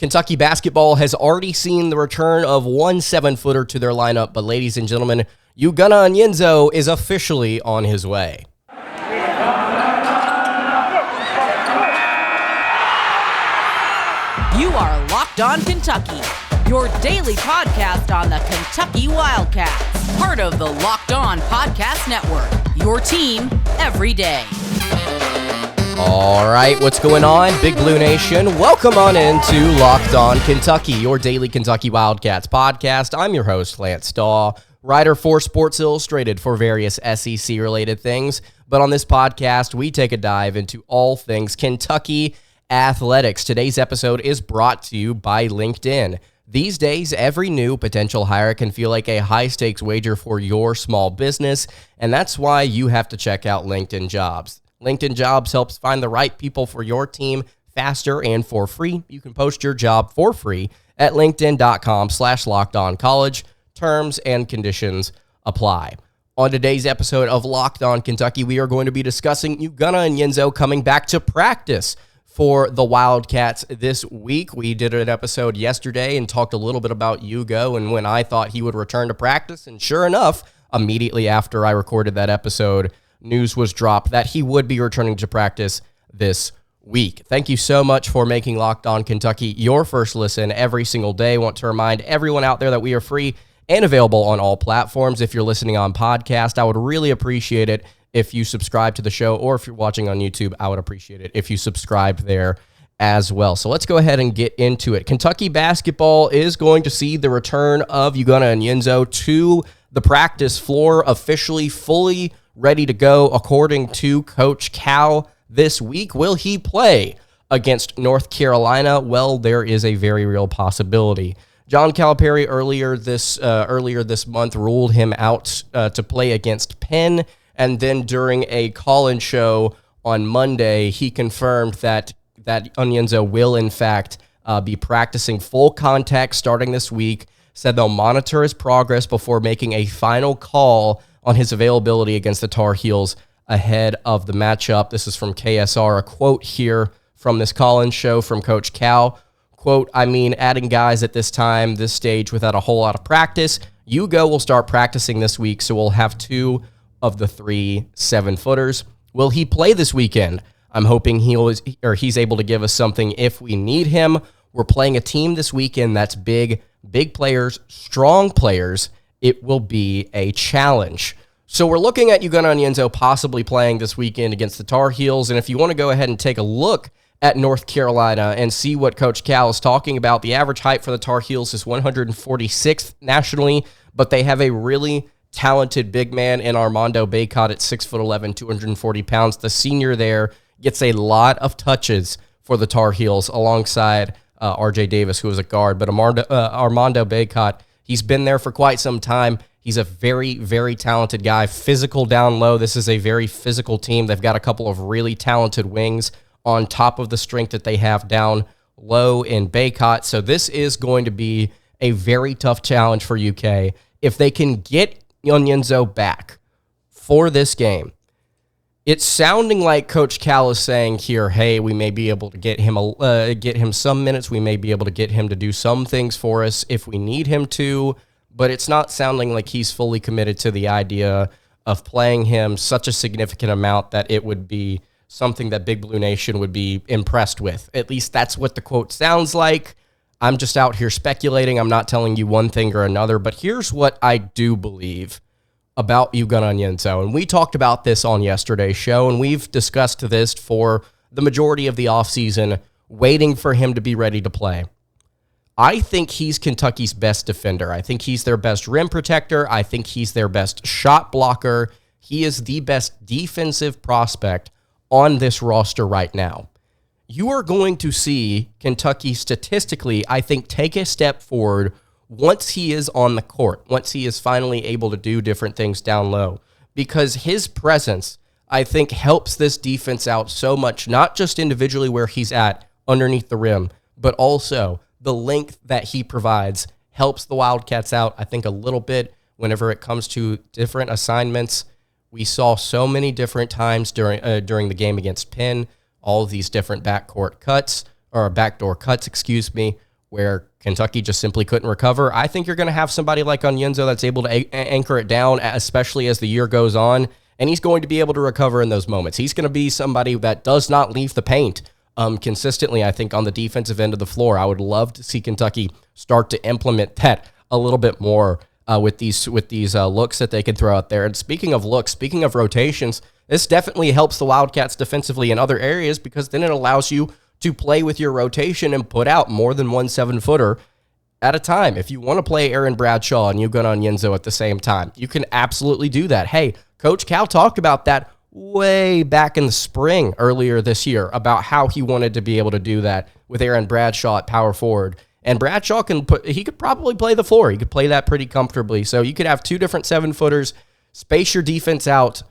Kentucky basketball has already seen the return of one 7-footer to their lineup, but ladies and gentlemen, Ugonna Onyenso is officially on his way. You are Locked On Kentucky, your daily podcast on the Kentucky Wildcats, part of the Locked On Podcast Network, your team every day. All right, what's going on, Big Blue Nation? Welcome on into Locked On Kentucky, your daily Kentucky Wildcats podcast. I'm your host, Lance Dawe, writer for Sports Illustrated for various SEC-related things. But on this podcast, we take a dive into all things Kentucky athletics. Today's episode is brought to you by LinkedIn. These days, every new potential hire can feel like a high-stakes wager for your small business, and that's why you have to check out LinkedIn Jobs. LinkedIn Jobs helps find the right people for your team faster and for free. You can post your job for free at linkedin.com/lockedoncollege. Terms and conditions apply. On today's episode of Locked On Kentucky, we are going to be discussing Ugonna Onyenso coming back to practice for the Wildcats this week. We did an episode yesterday and talked a little bit about Ugo and when I thought he would return to practice. And sure enough, immediately after I recorded that episode, news was dropped that he would be returning to practice this week. Thank you so much for making Locked On Kentucky your first listen every single day. I want to remind everyone out there that we are free and available on all platforms. If you're listening on podcast, I would really appreciate it if you subscribe to the show, or if you're watching on YouTube, I would appreciate it if you subscribe there as well. So let's go ahead and get into it. Kentucky basketball is going to see the return of Ugonna Onyenso to the practice floor, officially fully ready to go, according to Coach Cal this week. Will he play against North Carolina? Well, there is a very real possibility. John Calipari earlier this month ruled him out to play against Penn, and then during a call-in show on Monday, he confirmed that Onyenso will in fact be practicing full contact starting this week. Said they'll monitor his progress before making a final call on his availability against the Tar Heels ahead of the matchup. This is from KSR, a quote here from this call-in show from Coach Cal. Quote, adding guys at this stage without a whole lot of practice. Ugo will start practicing this week, so we'll have 2 of the 3 7-footers. Will he play this weekend? I'm hoping he's able to give us something if we need him. We're playing a team this weekend that's big players, strong players. It will be a challenge. So we're looking at Ugonna Onyenso possibly playing this weekend against the Tar Heels. And if you want to go ahead and take a look at North Carolina and see what Coach Cal is talking about, the average height for the Tar Heels is 146th nationally, but they have a really talented big man in Armando Bacot at 6'11", 240 pounds. The senior there gets a lot of touches for the Tar Heels alongside RJ Davis, who is a guard. But Armando Bacot, he's been there for quite some time. He's a very, very talented guy, physical down low. This is a very physical team. They've got a couple of really talented wings on top of the strength that they have down low in Bacot. So this is going to be a very tough challenge for UK. If they can get Onyenso back for this game, it's sounding like Coach Cal is saying here, hey, we may be able to get him some minutes. We may be able to get him to do some things for us if we need him to, but it's not sounding like he's fully committed to the idea of playing him such a significant amount that it would be something that Big Blue Nation would be impressed with. At least that's what the quote sounds like. I'm just out here speculating. I'm not telling you one thing or another, but here's what I do believe about Ugonna Onyenso. And we talked about this on yesterday's show, and we've discussed this for the majority of the offseason, waiting for him to be ready to play. I think he's Kentucky's best defender. I think he's their best rim protector. I think he's their best shot blocker. He is the best defensive prospect on this roster right now. You are going to see Kentucky statistically, I think, take a step forward once he is on the court, once he is finally able to do different things down low, because his presence, I think, helps this defense out so much, not just individually where he's at underneath the rim, but also the length that he provides helps the Wildcats out, I think, a little bit whenever it comes to different assignments. We saw so many different times during the game against Penn, all of these different backdoor cuts, where Kentucky just simply couldn't recover. I think you're going to have somebody like Onyenso that's able to anchor it down, especially as the year goes on, and he's going to be able to recover in those moments. He's going to be somebody that does not leave the paint consistently, I think, on the defensive end of the floor. I would love to see Kentucky start to implement that a little bit more with these looks that they can throw out there. And speaking of looks, speaking of rotations, this definitely helps the Wildcats defensively in other areas, because then it allows you to play with your rotation and put out more than one 7-footer at a time. If you want to play Aaron Bradshaw and Ugonna Onyenso at the same time, you can absolutely do that. Hey, Coach Cal talked about that way back in the spring earlier this year about how he wanted to be able to do that with Aaron Bradshaw at power forward. And Bradshaw he could probably play the floor. He could play that pretty comfortably. So you could have two different 7-footers, space your defense out,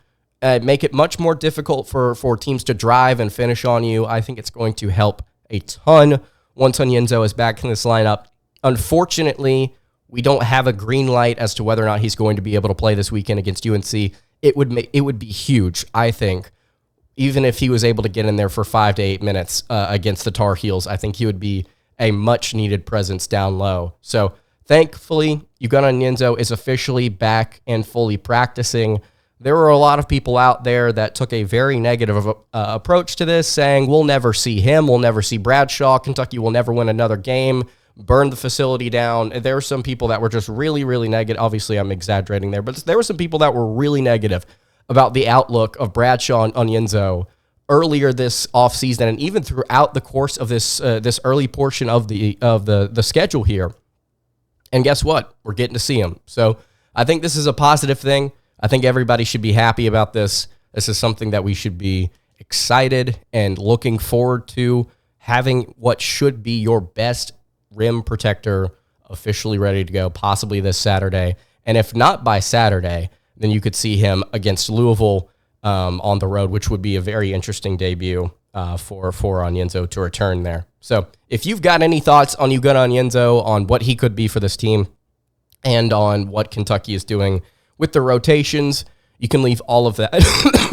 make it much more difficult for teams to drive and finish on you. I think it's going to help a ton once Onyenso is back in this lineup. Unfortunately, we don't have a green light as to whether or not he's going to be able to play this weekend against UNC. It would be huge, I think, even if he was able to get in there for 5 to 8 minutes against the Tar Heels. I think he would be a much-needed presence down low. So thankfully, Ugonna Onyenso is officially back and fully practicing. There were a lot of people out there that took a very negative approach to this, saying, we'll never see him, we'll never see Bradshaw, Kentucky will never win another game, burn the facility down. There were some people that were just really, really negative. Obviously, I'm exaggerating there, but there were some people that were really negative about the outlook of Bradshaw and Onyenso earlier this offseason, and even throughout the course of this early portion of the schedule here. And guess what? We're getting to see him. So I think this is a positive thing. I think everybody should be happy about this. This is something that we should be excited and looking forward to, having what should be your best rim protector officially ready to go, possibly this Saturday. And if not by Saturday, then you could see him against Louisville on the road, which would be a very interesting debut for Onyenso to return there. So if you've got any thoughts on Ugonna Onyenso, on what he could be for this team, and on what Kentucky is doing with the rotations, you can leave all of that.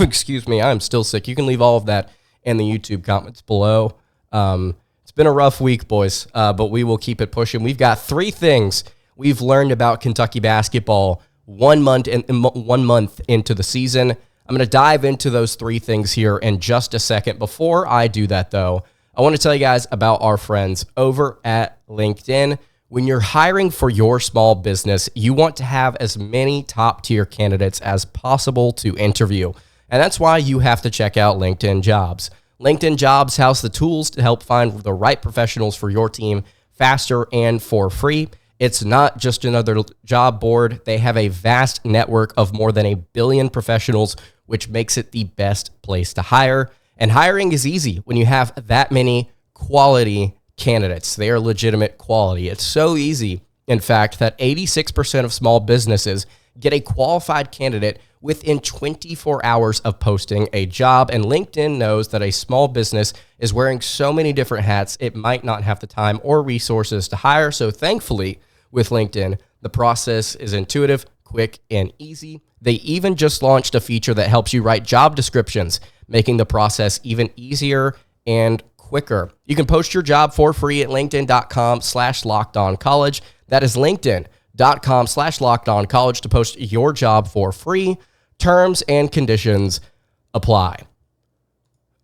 Excuse me, I'm still sick. You can leave all of that in the YouTube comments below. It's been a rough week, boys, but we will keep it pushing. We've got 3 things we've learned about Kentucky basketball 1 month into the season. I'm going to dive into those 3 things here in just a second. Before I do that, though, I want to tell you guys about our friends over at LinkedIn. When you're hiring for your small business, you want to have as many top-tier candidates as possible to interview. And that's why you have to check out LinkedIn Jobs. LinkedIn Jobs has the tools to help find the right professionals for your team faster and for free. It's not just another job board. They have a vast network of more than 1 billion professionals, which makes it the best place to hire. And hiring is easy when you have that many quality candidates. They are legitimate quality. It's so easy, in fact, that 86% of small businesses get a qualified candidate within 24 hours of posting a job. And LinkedIn knows that a small business is wearing so many different hats, it might not have the time or resources to hire. So thankfully, with LinkedIn, the process is intuitive, quick, and easy. They even just launched a feature that helps you write job descriptions, making the process even easier and quicker. You can post your job for free at linkedin.com/lockedoncollege. That is linkedin.com/lockedoncollege to post your job for free. Terms and conditions apply.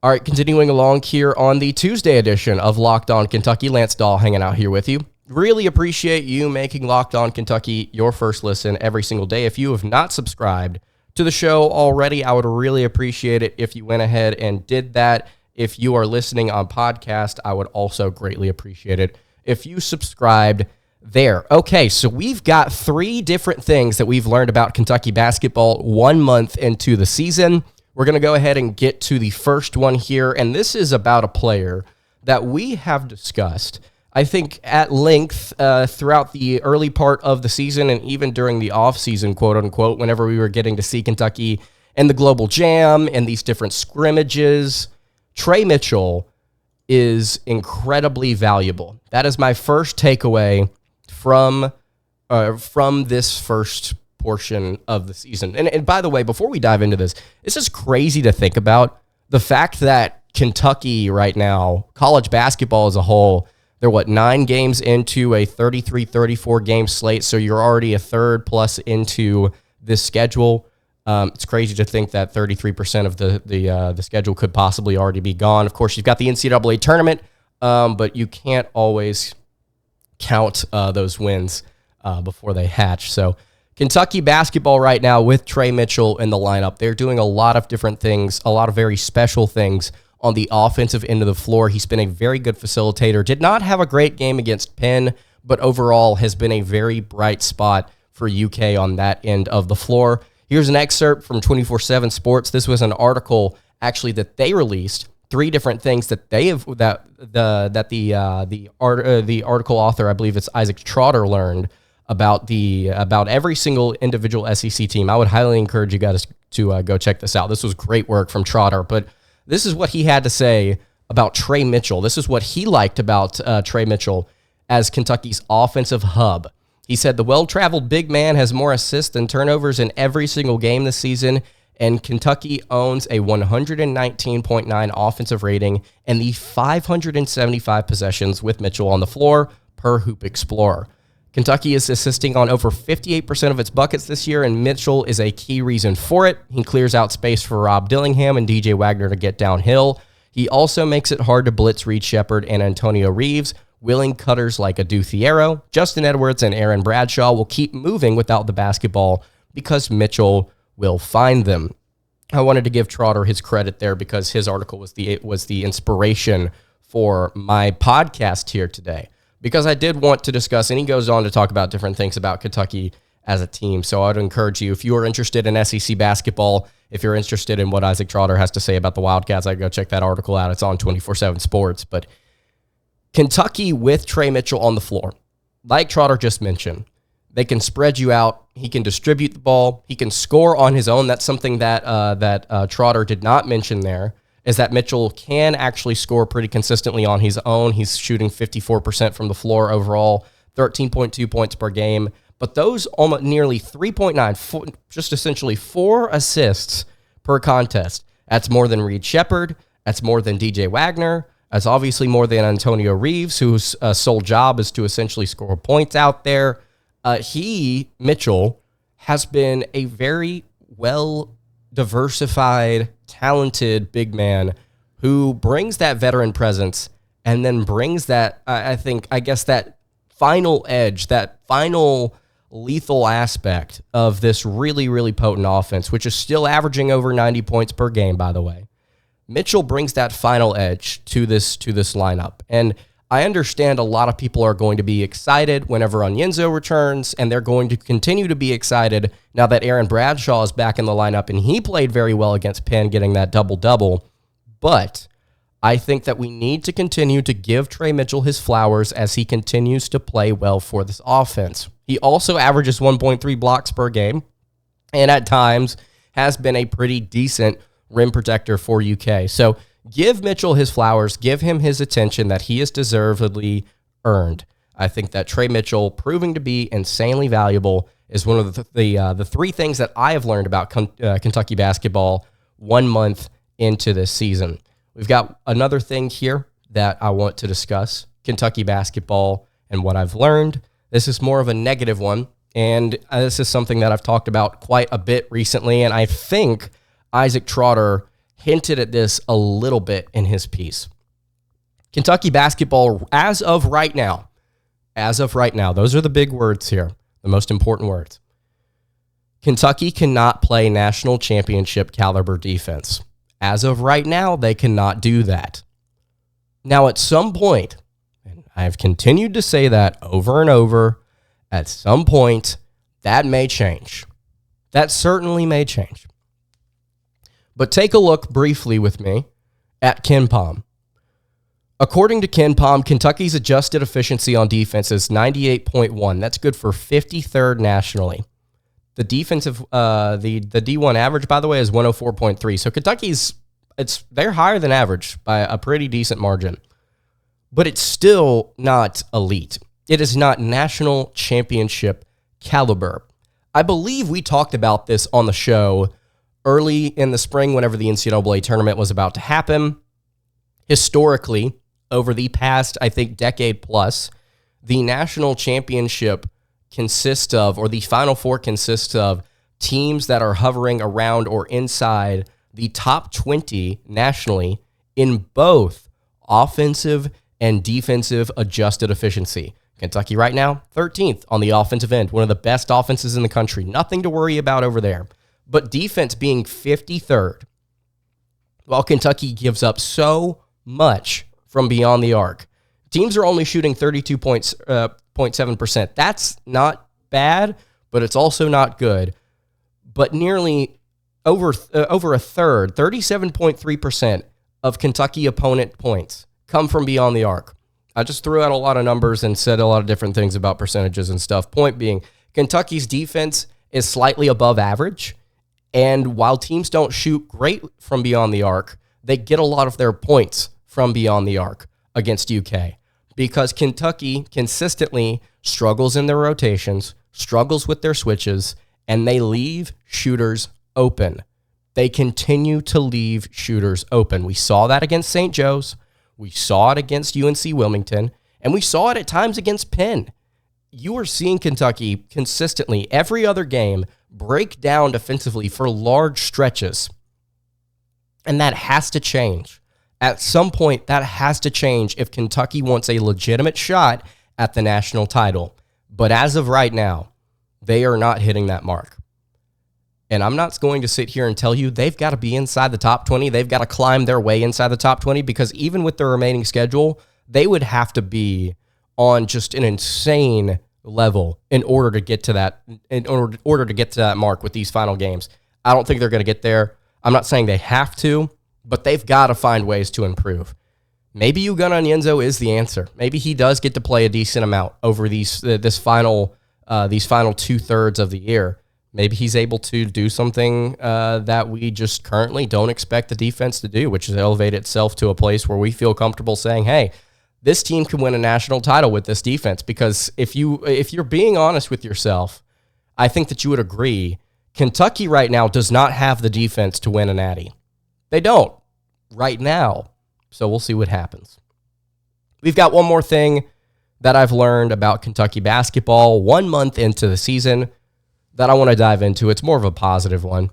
All right, continuing along here on the Tuesday edition of Locked On Kentucky, Lance Dawe hanging out here with you. Really appreciate you making Locked On Kentucky your first listen every single day. If you have not subscribed to the show already, I would really appreciate it if you went ahead and did that. If you are listening on podcast, I would also greatly appreciate it if you subscribed there. Okay, so we've got 3 different things that we've learned about Kentucky basketball 1 month into the season. We're going to go ahead and get to the first one here, and this is about a player that we have discussed, I think, at length throughout the early part of the season and even during the offseason, quote-unquote, whenever we were getting to see Kentucky and the Global Jam and these different scrimmages. Tre Mitchell is incredibly valuable. That is my first takeaway from this first portion of the season. And by the way, before we dive into this, it's just crazy to think about the fact that Kentucky right now, college basketball as a whole, They're 9 games into a 33-34 game slate, so you're already a third plus into this schedule. It's crazy to think that 33% of the schedule could possibly already be gone. Of course, you've got the NCAA tournament, but you can't always count those wins before they hatch. So Kentucky basketball right now with Tre Mitchell in the lineup, they're doing a lot of different things, a lot of very special things on the offensive end of the floor. He's been a very good facilitator. Did not have a great game against Penn, but overall has been a very bright spot for UK on that end of the floor. Here's an excerpt from 24/7 Sports. This was an article actually that they released. 3 different things that they have the article author, I believe it's Isaac Trotter, learned about every single individual SEC team. I would highly encourage you guys to go check this out. This was great work from Trotter, but this is what he had to say about Tre Mitchell. This is what he liked about Tre Mitchell as Kentucky's offensive hub. He said, the well-traveled big man has more assists than turnovers in every single game this season, and Kentucky owns a 119.9 offensive rating and the 575 possessions with Mitchell on the floor per Hoop Explorer. Kentucky is assisting on over 58% of its buckets this year, and Mitchell is a key reason for it. He clears out space for Rob Dillingham and DJ Wagner to get downhill. He also makes it hard to blitz Reed Sheppard and Antonio Reeves. Willing cutters like Adu Thiero, Justin Edwards, and Aaron Bradshaw will keep moving without the basketball because Mitchell will find them. I wanted to give Trotter his credit there because his article was the inspiration for my podcast here today, because I did want to discuss, and he goes on to talk about different things about Kentucky as a team. So I'd encourage you, if you are interested in SEC basketball, if you're interested in what Isaac Trotter has to say about the Wildcats, I'd go check that article out. It's on 24/7 Sports. But Kentucky with Tre Mitchell on the floor, like Trotter just mentioned, they can spread you out. He can distribute the ball. He can score on his own. That's something that Trotter did not mention there, is that Mitchell can actually score pretty consistently on his own. He's shooting 54% from the floor overall, 13.2 points per game. But those almost nearly 3.9, just essentially 4 assists per contest. That's more than Reed Sheppard. That's more than DJ Wagner. That's obviously more than Antonio Reeves, whose sole job is to essentially score points out there. Mitchell, has been a very well-diversified, talented big man who brings that veteran presence and then brings that, that final edge, that final lethal aspect of this really, really potent offense, which is still averaging over 90 points per game, by the way. Mitchell brings that final edge to this lineup. And I understand a lot of people are going to be excited whenever Onyenso returns, and they're going to continue to be excited now that Aaron Bradshaw is back in the lineup, and he played very well against Penn, getting that double-double. But I think that we need to continue to give Tre Mitchell his flowers as he continues to play well for this offense. He also averages 1.3 blocks per game, and at times has been a pretty decent rim protector for UK. So give Mitchell his flowers, give him his attention that he is deservedly earned. I think that Tre Mitchell, proving to be insanely valuable, is one of the 3 things that I have learned about Kentucky basketball 1 month into this season. We've got another thing here that I want to discuss, Kentucky basketball and what I've learned. This is more of a negative one, and this is something that I've talked about quite a bit recently, and I think Isaac Trotter hinted at this a little bit in his piece. Kentucky basketball, as of right now, those are the big words here, the most important words. Kentucky cannot play national championship caliber defense. As of right now, they cannot do that. Now, at some point, and I've continued to say that over and over, at some point, that may change. That certainly may change. But take a look briefly with me at KenPom. According to KenPom, Kentucky's adjusted efficiency on defense is 98.1. That's good for 53rd nationally. The defensive, the D1 average, by the way, is 104.3. So they're higher than average by a pretty decent margin. But it's still not elite. It is not national championship caliber. I believe we talked about this on the show early in the spring whenever the NCAA tournament was about to happen. Historically, over the past, I think, decade plus, the national championship consists of, or the Final Four consists of, teams that are hovering around or inside the top 20 nationally in both offensive and defensive adjusted efficiency. Kentucky right now, 13th on the offensive end, one of the best offenses in the country. Nothing to worry about over there. But defense being 53rd, while Kentucky gives up so much from beyond the arc. Teams are only shooting 32.7%. That's not bad, but it's also not good. But nearly over a third, 37.3% of Kentucky opponent points come from beyond the arc. I just threw out a lot of numbers and said a lot of different things about percentages and stuff. Point being, Kentucky's defense is slightly above average. And while teams don't shoot great from beyond the arc, they get a lot of their points from beyond the arc against UK. Because Kentucky consistently struggles in their rotations, struggles with their switches, and they leave shooters open. They continue to leave shooters open. We saw that against St. Joe's. We saw it against UNC Wilmington. And we saw it at times against Penn. You are seeing Kentucky consistently, every other game, break down defensively for large stretches. And that has to change. At some point, that has to change if Kentucky wants a legitimate shot at the national title. But as of right now, they are not hitting that mark. And I'm not going to sit here and tell you they've got to be inside the top 20. They've got to climb their way inside the top 20 because even with their remaining schedule, they would have to be on just an insane level in order to get to that mark with these final games. I don't think they're going to get there. I'm not saying they have to, but they've got to find ways to improve. Maybe Ugonna Onyenso is the answer. Maybe he does get to play a decent amount over these final 2/3 of the year. Maybe he's able to do something that we just currently don't expect the defense to do, which is elevate itself to a place where we feel comfortable saying, hey, this team can win a national title with this defense. Because if you're being honest with yourself, I think that you would agree, Kentucky right now does not have the defense to win a natty. They don't right now. So we'll see what happens. We've got one more thing that I've learned about Kentucky basketball 1 month into the season that I want to dive into. It's more of a positive one.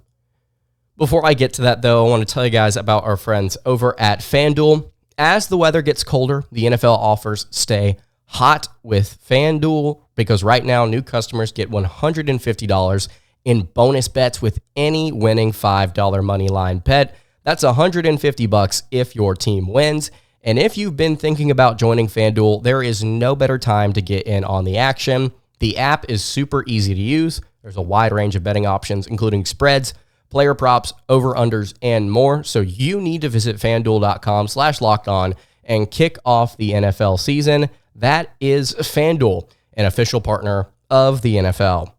Before I get to that, though, I want to tell you guys about our friends over at FanDuel. As the weather gets colder, the NFL offers stay hot with FanDuel because right now new customers get $150 in bonus bets with any winning $5 money line bet. That's $150 if your team wins. And if you've been thinking about joining FanDuel, there is no better time to get in on the action. The app is super easy to use. There's a wide range of betting options, including spreads, player props, over-unders, and more. So you need to visit FanDuel.com/lockedon and kick off the NFL season. That is FanDuel, an official partner of the NFL.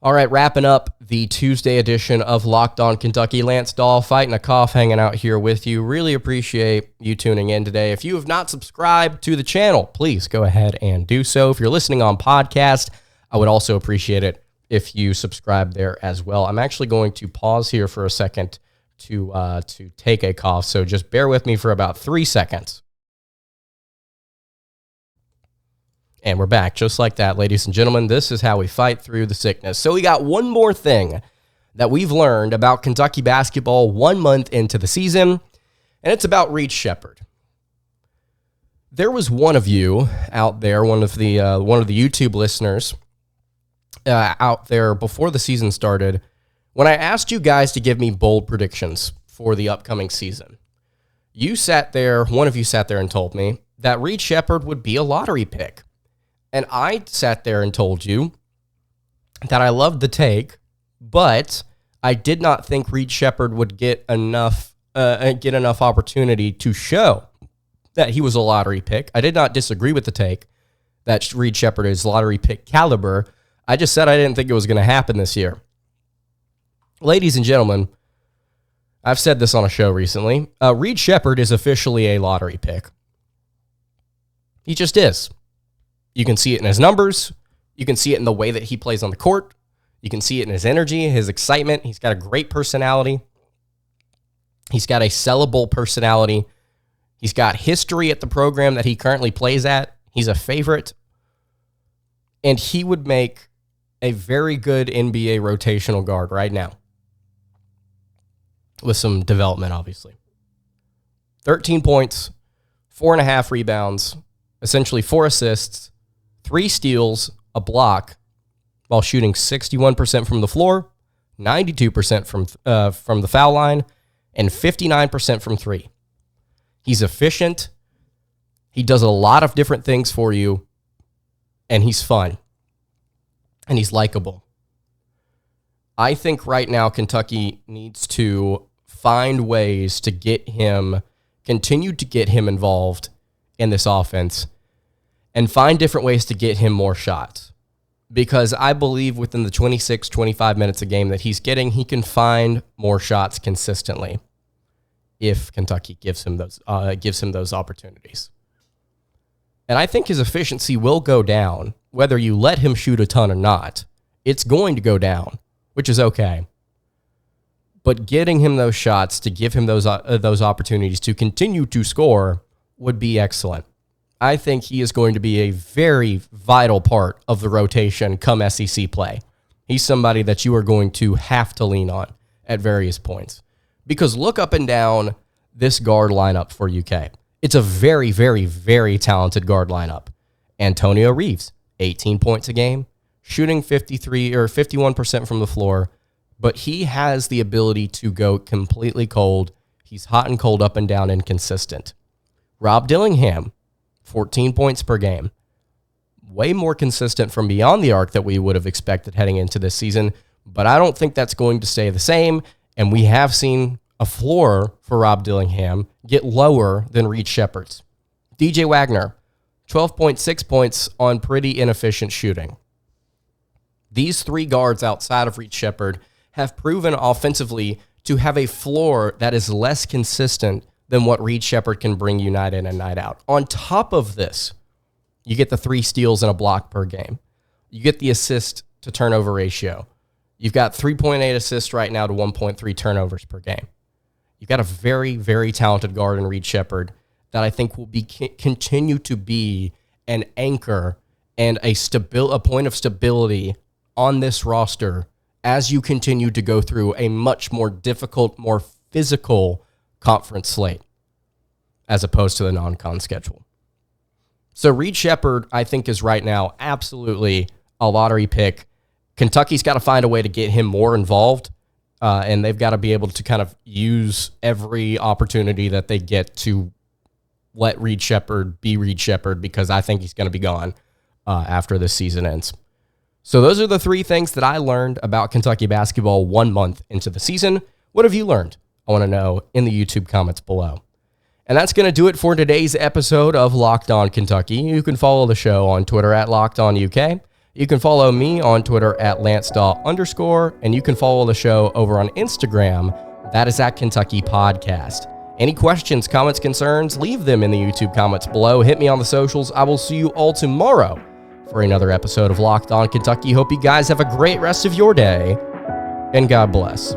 All right, wrapping up the Tuesday edition of Locked On Kentucky. Lance Dawe fighting a cough, hanging out here with you. Really appreciate you tuning in today. If you have not subscribed to the channel, please go ahead and do so. If you're listening on podcast, I would also appreciate it if you subscribe there as well. I'm actually going to pause here for a second to take a cough, so just bear with me for about 3 seconds. And we're back just like that, ladies and gentlemen. This is how we fight through the sickness. So we got one more thing that we've learned about Kentucky basketball 1 month into the season, and it's about Reed Sheppard. There was one of you out there, one of the YouTube listeners out there before the season started, when I asked you guys to give me bold predictions for the upcoming season. One of you sat there and told me that Reed Sheppard would be a lottery pick. And I sat there and told you that I loved the take, but I did not think Reed Sheppard would get enough opportunity to show that he was a lottery pick. I did not disagree with the take that Reed Sheppard is lottery pick caliber. I just said I didn't think it was going to happen this year. Ladies and gentlemen, I've said this on a show recently. Reed Sheppard is officially a lottery pick. He just is. You can see it in his numbers. You can see it in the way that he plays on the court. You can see it in his energy, his excitement. He's got a great personality. He's got a sellable personality. He's got history at the program that he currently plays at. He's a favorite. And he would make a very good NBA rotational guard right now. With some development, obviously. 13 points, 4.5 rebounds, essentially 4 assists, 3 steals, a block, while shooting 61% from the floor, 92% from the foul line, and 59% from 3. He's efficient. He does a lot of different things for you, and he's fun, and he's likable. I think right now Kentucky needs to find ways to continue to get him involved in this offense and find different ways to get him more shots. Because I believe within the 26, 25 minutes a game that he's getting, he can find more shots consistently if Kentucky gives him those opportunities. And I think his efficiency will go down, whether you let him shoot a ton or not. It's going to go down, which is okay. But getting him those shots to give him those opportunities to continue to score would be excellent. I think he is going to be a very vital part of the rotation come SEC play. He's somebody that you are going to have to lean on at various points. Because look up and down this guard lineup for UK. It's a very, very, very talented guard lineup. Antonio Reeves, 18 points a game, shooting 51% from the floor, but he has the ability to go completely cold. He's hot and cold, up and down, inconsistent. Rob Dillingham, 14 points per game. Way more consistent from beyond the arc that we would have expected heading into this season, but I don't think that's going to stay the same, and we have seen a floor for Rob Dillingham get lower than Reed Sheppard's. DJ Wagner, 12.6 points on pretty inefficient shooting. These 3 guards outside of Reed Sheppard have proven offensively to have a floor that is less consistent than what Reed Sheppard can bring you night in and night out. On top of this, you get the 3 steals and a block per game. You get the assist to turnover ratio. You've got 3.8 assists right now to 1.3 turnovers per game. You've got a very, very talented guard in Reed Sheppard that I think will continue to be an anchor and a point of stability on this roster as you continue to go through a much more difficult, more physical conference slate as opposed to the non-con schedule. So Reed Sheppard, I think, is right now absolutely a lottery pick. Kentucky's got to find a way to get him more involved, and they've got to be able to kind of use every opportunity that they get to let Reed Sheppard be Reed Sheppard, because I think he's going to be gone after this season ends. So those are the 3 things that I learned about Kentucky basketball 1 month into the season. What have you learned? I want to know in the YouTube comments below. And that's going to do it for today's episode of Locked On Kentucky. You can follow the show on Twitter at LockedOnUK. You can follow me on Twitter at LanceDawe_, and you can follow the show over on Instagram. That is at Kentucky Podcast. Any questions, comments, concerns, leave them in the YouTube comments below. Hit me on the socials. I will see you all tomorrow for another episode of Locked On Kentucky. Hope you guys have a great rest of your day, and God bless.